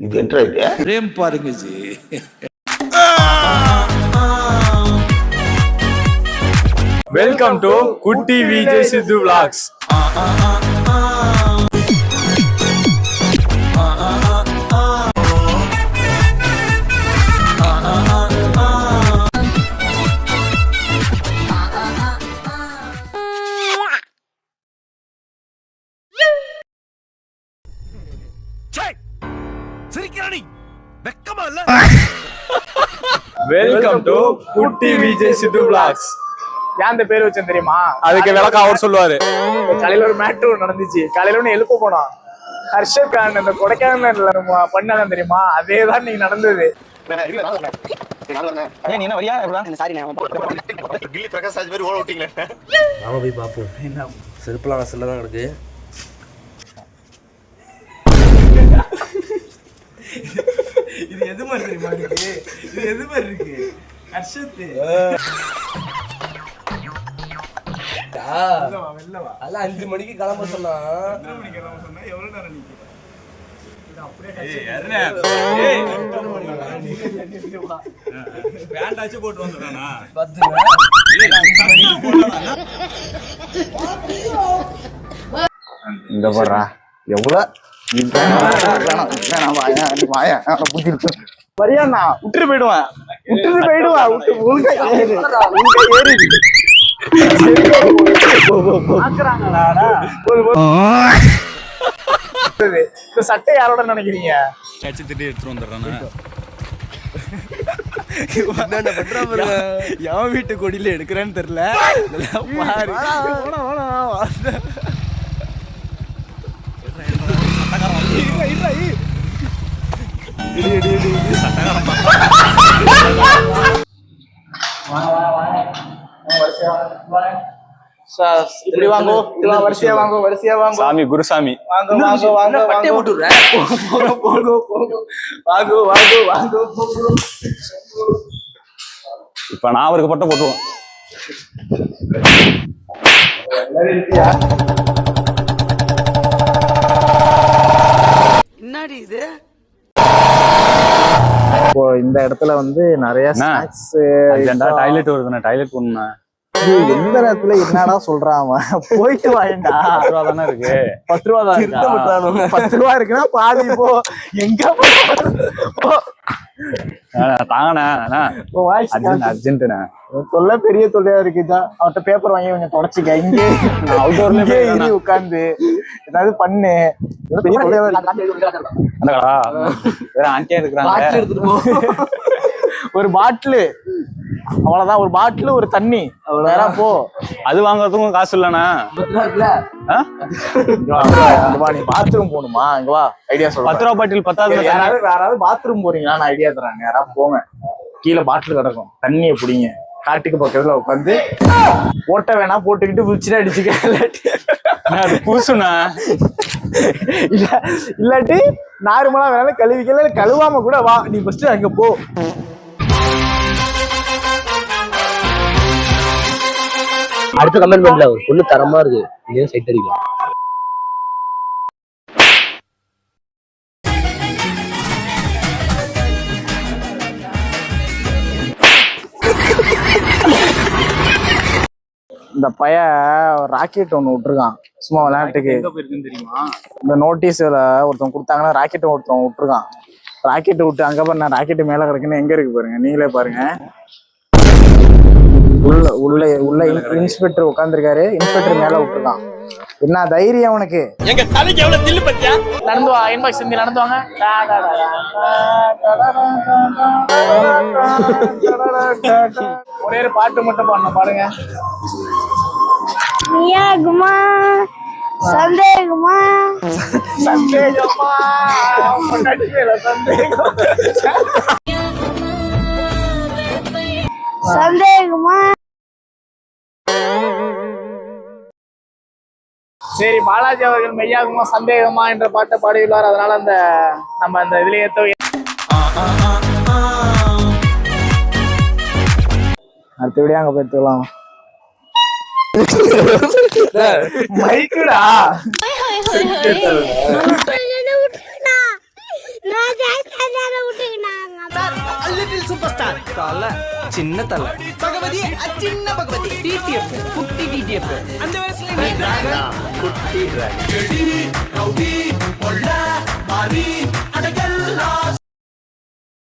இது என்ன இது பிரேம் பாருங்க ஜி. வெல்கம் டு குட்டி விஜய் சித்து vlogs. வெல்கம் டு குட்டி விஜய் சித்து vlogs. ஏன் அந்த பேர் வச்சேன் தெரியுமா? அதுக்கு விளக்கம் அவர் சொல்லுவாரு. காலையில ஒரு மேட்ரு நடந்துச்சு. காலையில ஒண்ணு எழுப்ப போனோம். ஹர்ஷத் கான் இந்த கொடைக்கானல்ல பண்ணாதான் தெரியுமா? அதேதான் நீங்க நடந்தது. நாம போய் பார்ப்போம். என்ன செருப்புலாம் வாசல்ல தான் கிடக்கு. இது எது மாதிரி தெரியுமா இருக்கு? இது எது மாதிரி இருக்கு? ஹர்ஷத் அதெல்லாம் 5 மணிக்கு கிளம்ப சொன்னா எவ்வளவு நேரம் நிக்க? இங்க போடுறா எவ்வளவு வரியாண்ணா விட்டுட்டு போயிடுவேன். இந்த சட்டை யாரோட நினைக்கிறீங்க? எடுத்துட்டு வந்துடுறானே. எவன் வீட்டு கொடியில எடுக்கிறேன்னு தெரியல. இப்படி வாங்கோ, வரிசையா வாங்கோ. சாமி குருசாமி இப்ப நான் அவருக்கு பட்டம் போட்டுருவோம். என்னடி இது? இப்போ இந்த இடத்துல வந்து நிறைய ஸ்நாக்ஸ். டாய்லெட் வருதுண்ணா, டாய்லெட் போகணும்ண்ணா. எந்த இடத்துல என்னடா சொல்றான் அவன்? போயிட்டு வாயண்டா. 10 ரூபா தானே இருக்கு. 10 ரூபா தான் இருக்கா? 10 ரூபா இருக்குன்னா பாதி போ. எங்க தாங்கண்ணா அர்ஜென்ட்ண்ணா. தொல்லை பெரிய தொல்லையா இருக்குதா? அவர்கிட்ட பேப்பர் வாங்கி கொஞ்சம் தொடச்சிக்க. இங்கே அவுட்டோர்ல உட்கார்ந்து ஏதாவது பண்ணு. பெரிய தொல்லையா ஒரு பாட்டிலு அவ்வளவுதான். ஒரு பாட்டிலு ஒரு தண்ணி வேற போ. அது வாங்குறதுக்கும் காசு இல்லண்ணா. நீ பாத்ரூம் போகணுமா? இங்க வா, ஐடியா சொல்ல. 10 ரூபா பாட்டில் 10. யாராவது பாத்ரூம் போறீங்களா? நான் ஐடியா தராங்க. யாராவது போங்க. கீழே பாட்டில் கிடக்கும், தண்ணியை பிடிங்க. காட்டுக்கு பக்கத்துல உட்காந்து ஓட்ட வேணா போட்டுக்கிட்டு விழிச்சுட்டு அடிச்சுக்க. பூசுண்ணா. இல்லாட்டி நார்மலா வேணாலும் கழுவிக்கல. கழுவாம கூட வா. நீ ஃபர்ஸ்ட் அங்க போ. அடுத்த கமெண்ட்மெண்ட்ல ஒரு பொண்ணு தரமா இருக்கு, இதே சைட் அடிக்கலாம். இந்த பையன் ராக்கெட் ஒண்ணு விட்டுருக்கான் சும்மா விளையாட்டுக்கு. தெரியுமா? இந்த நோட்டீஸ்ல ஒருத்தவங்க கொடுத்தாங்கன்னா ராக்கெட் ஒருத்தவங்க விட்டுருக்கான். ராக்கெட் விட்டு அங்க பாரு, ராக்கெட் மேல கிடக்குன்னு எங்க இருக்கு பாருங்க, நீங்களே பாருங்க. உள்ள இன்ஸ்பெக்டர் உட்காந்துருக்காரு. இன்ஸ்பெக்டர் மேல விட்டுருக்கான். என்ன தைரியம் உனக்கு? எங்க தலைக்கு எவ்வளவு தில்லு பத்தியா? நடந்து வா, இன்பாக்ஸ் இங்க நடந்து வாங்க. ஒரே ஒரு பாட்டு மட்டும் பாடணும், பாருங்க. நியாகுமா சந்தேகமா சந்தேகமா சந்தேகமா. சரி, பாலாஜி அவர்கள் மெய்யாகுமா சந்தேகமா என்ற பாட்டை பாடியுள்ளார். அதனால அந்த நம்ம அந்த இதுலயே அடுத்தபடியா அங்க போயிட்டுலாம் மைக்குடா. லிட்டில் சூப்பர் ஸ்டார் தல சின்ன தல பகவதி சின்ன பகவதி டிடிஎஃப் குட்டி டிடிஎஃப் அந்த வயசுல நீ டிராகன் குட்டி டிராகன்